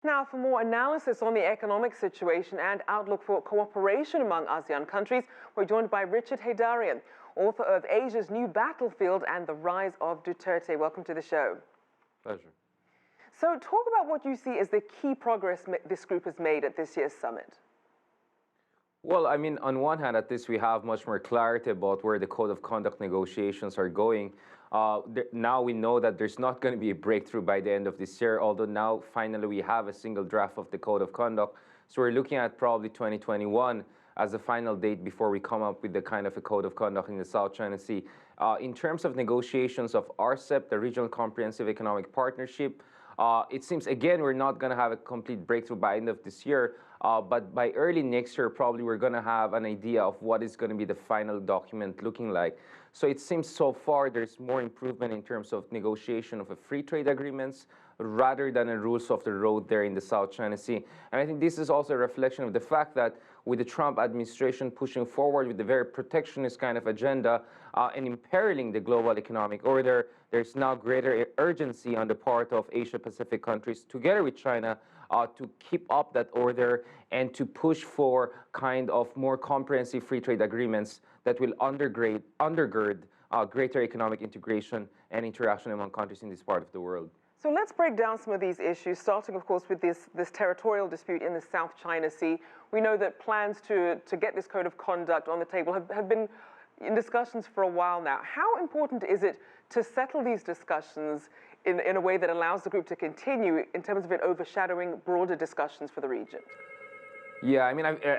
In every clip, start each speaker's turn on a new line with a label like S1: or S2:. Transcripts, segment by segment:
S1: Now, for more analysis on the economic situation and outlook for cooperation among ASEAN countries, we're joined by Richard Heydarian, author of Asia's New Battlefield and the Rise of Duterte. Welcome to the show.
S2: Pleasure.
S1: So talk about what you see as the key progress this group has made at this year's summit.
S2: Well, I mean, on one hand, at least we have much more clarity about where the Code of Conduct negotiations are going. Now we know that there's not going to be a breakthrough by the end of this year, although now finally we have a single draft of the Code of Conduct. So we're looking at probably 2021 as the final date before we come up with the kind of a Code of Conduct in the South China Sea. In terms of negotiations of RCEP, the Regional Comprehensive Economic Partnership, it seems, again, we're not going to have a complete breakthrough by end of this year, but by early next year, probably we're going to have an idea of what is going to be the final document looking like. So it seems so far there's more improvement in terms of negotiation of a free trade agreements rather than the rules of the road there in the South China Sea. And I think this is also a reflection of the fact that with the Trump administration pushing forward with the very protectionist kind of agenda and imperiling the global economic order, there's now greater urgency on the part of Asia-Pacific countries, together with China, to keep up that order and to push for kind of more comprehensive free trade agreements that will undergird greater economic integration and interaction among countries in this part of the world.
S1: So let's break down some of these issues, starting, of course, with this territorial dispute in the South China Sea. We know that plans to get this code of conduct on the table have been in discussions for a while now. How important is it to settle these discussions in a way that allows the group to continue in terms of it overshadowing broader discussions for the region?
S2: Yeah, I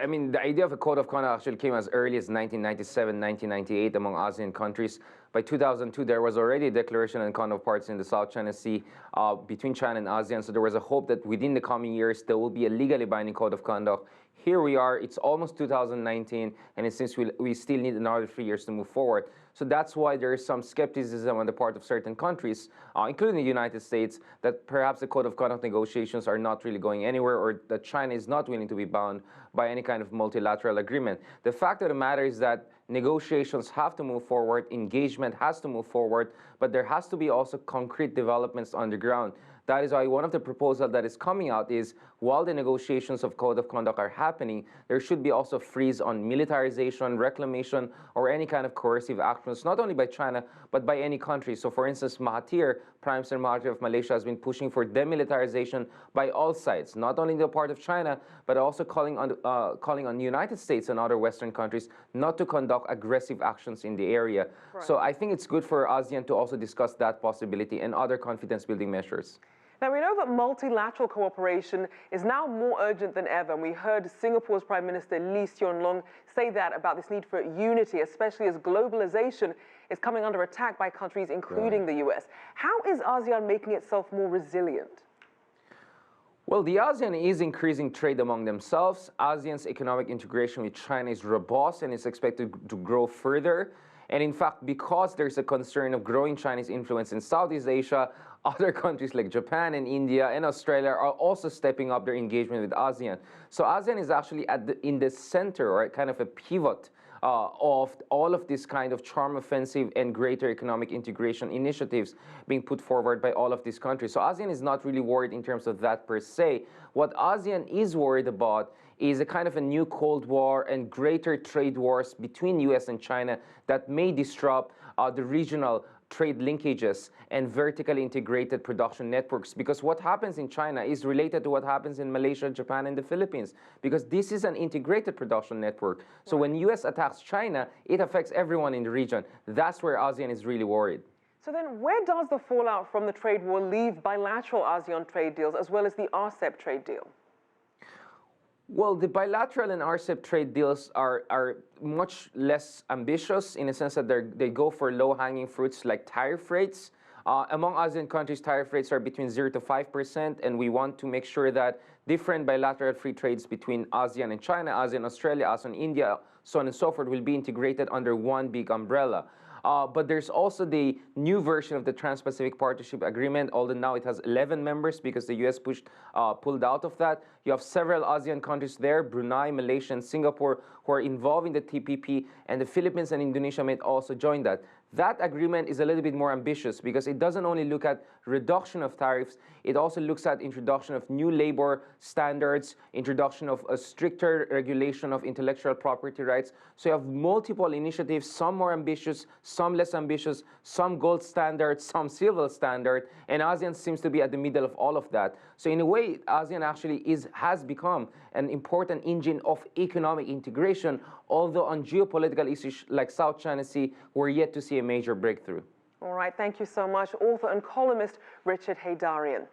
S2: mean, the idea of a code of conduct actually came as early as 1997, 1998 among ASEAN countries. By 2002, there was already a declaration on counterparts in the South China Sea between China and ASEAN. So there was a hope that within the coming years, there will be a legally binding code of conduct. Here we are, it's almost 2019, and it seems we still need another 3 years to move forward. So that's why there is some skepticism on the part of certain countries, including the United States, that perhaps the Code of Conduct negotiations are not really going anywhere, or that China is not willing to be bound by any kind of multilateral agreement. The fact of the matter is that negotiations have to move forward, engagement has to move forward, but there has to be also concrete developments on the ground. That is why one of the proposals that is coming out is, while the negotiations of Code of Conduct are happening, there should be also a freeze on militarization, reclamation, or any kind of coercive actions, not only by China, but by any country. So for instance, Mahathir, Prime Minister Mahathir of Malaysia, has been pushing for demilitarization by all sides, not only the part of China, but also calling on the United States and other Western countries not to conduct aggressive actions in the area. Right. So I think it's good for ASEAN to also discuss that possibility and other confidence-building measures.
S1: Now, we know that multilateral cooperation is now more urgent than ever. And we heard Singapore's Prime Minister Lee Hsien Loong say that about this need for unity, especially as globalization is coming under attack by countries, including the US. How is ASEAN making itself more resilient?
S2: Well, the ASEAN is increasing trade among themselves. ASEAN's economic integration with China is robust and is expected to grow further. And in fact, because there's a concern of growing Chinese influence in Southeast Asia, other countries like Japan and India and Australia are also stepping up their engagement with ASEAN. So ASEAN is actually in the center, or kind of a pivot of all of this kind of charm offensive and greater economic integration initiatives being put forward by all of these countries. So ASEAN is not really worried in terms of that per se. What ASEAN is worried about is a kind of a new Cold War and greater trade wars between US and China that may disrupt the regional trade linkages and vertically integrated production networks, because what happens in China is related to what happens in Malaysia, Japan, and the Philippines, because this is an integrated production network. So when US attacks China, it affects everyone in the region. That's where ASEAN is really worried.
S1: So then where does the fallout from the trade war leave bilateral ASEAN trade deals as well as the RCEP trade deal?
S2: Well, the bilateral and RCEP trade deals are much less ambitious in the sense that they go for low-hanging fruits like tariff rates. Among ASEAN countries, tariff rates are between 0 to 5%, and we want to make sure that different bilateral free trades between ASEAN and China, ASEAN Australia, ASEAN India, so on and so forth, will be integrated under one big umbrella. But there's also the new version of the Trans-Pacific Partnership Agreement, although now it has 11 members because the US pulled out of that. You have several ASEAN countries there, Brunei, Malaysia, and Singapore, who are involved in the TPP, and the Philippines and Indonesia may also join that. That agreement is a little bit more ambitious because it doesn't only look at reduction of tariffs, it also looks at introduction of new labor standards, introduction of a stricter regulation of intellectual property rights. So you have multiple initiatives, some more ambitious, some less ambitious, some gold standard, some silver standard, and ASEAN seems to be at the middle of all of that. So in a way, ASEAN actually has become an important engine of economic integration, although on geopolitical issues like South China Sea, we're yet to see a major breakthrough.
S1: All right, thank you so much, author and columnist Richard Heydarian.